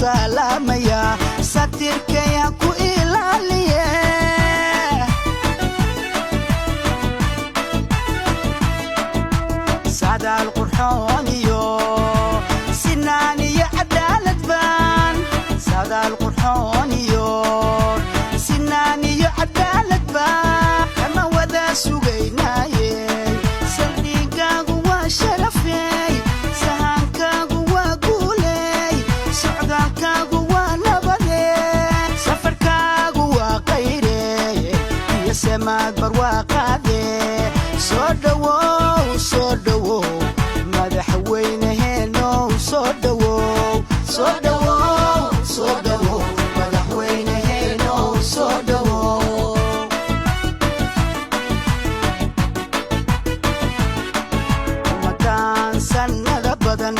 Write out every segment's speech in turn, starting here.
سلاميا ستركيا كو إلالية سادة القرحونيو سناني عدالة بان سادة القرحونيو سناني عدالة بان كما ودا سوغيناي سلديقاقو وشرفي سهانكاقو وقولي سعدالكاقو ونبدي سفركاقو وقيري يسماك برواقادي صدوو صدوو مدحوينهينو صدوو صدوو صدوو مدحوينهينو صدوو مكان سنة بدن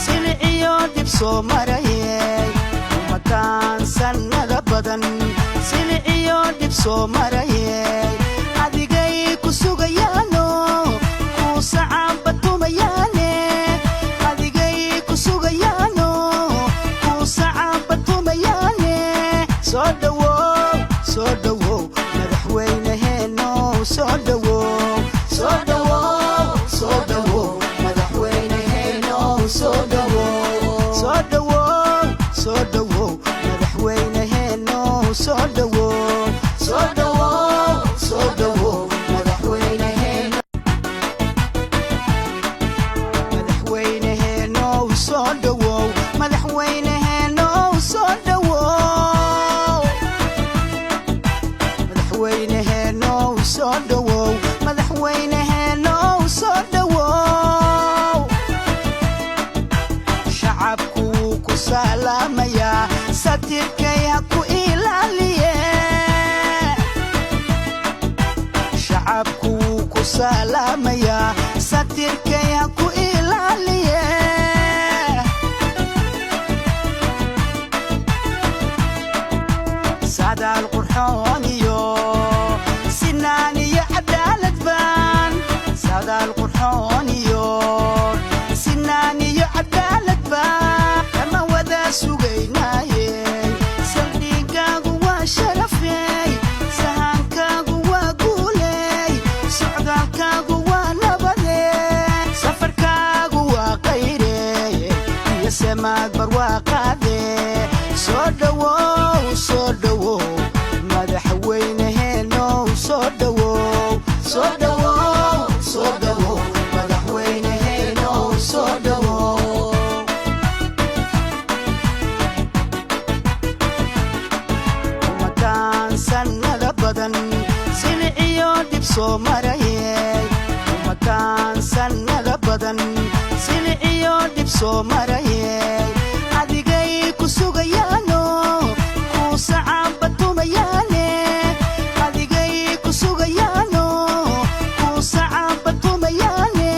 سلعيو دبسو مريي مكان سنة بدن سلعيو دبسو مريي adigay ku sugayaano ku sacaabatumayaane adigay ku sugayaano ku sacaabatumayaane soo dhawow madaxweynaheeno soo dhawow soo dhawow soo dhawow madaxweynaheeno soo dhawow soo dhawow soo dhawow madaxweynaheeno soo dhawow soo dhawow soo dhawow madaxweynaheeno madaxweynaheeno soo dhawow madaxweynaheeno soo dhawow madaxweynaheeno soo dhawow madaxweynaheeno soo dhawow shacabku ku salaamaya satirkaya ku ilaaliye shacabku ku salaamaya satirkaya ku ilaaliye saada alqurxooniyo sinaaniyo cadaalad baan saada alqurxooniyo sinaaniyo cadaalad baan kama wada sugaynaaye saldhigaagu waa sharafey sahaankaagu waa guuley socdaalkaagu waa nabade safarkaagu waa qayrey iyo samaad barwaaqaade soo dhawow madaxweynaheeno soo dhawow soo dhawow soo dhawow madaxweynaheeno soo dhawow makaan sannada badan siliciyo dib soo marayey makaan sannada badan siliciyo dib soo marayey adigay ku sugayaano ku sacaabatumayaane adigay ku sugayaano ku sacaabatumayaane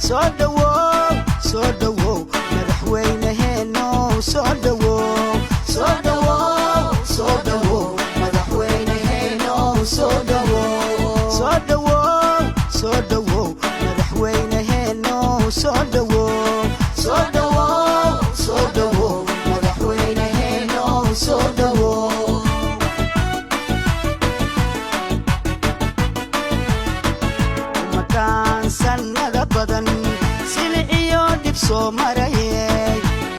soo dhawow madaxweynaheeno soo dhawow soo dhawow soo dhawow madaxweynaheeno soo dhawow soo dhawow soo dhawow madaxweynaheeno soo dhawow soo dhawow soo dhawow madaxweynaheeno soo dhawow makaan sannada badan siliciyo dib soo maray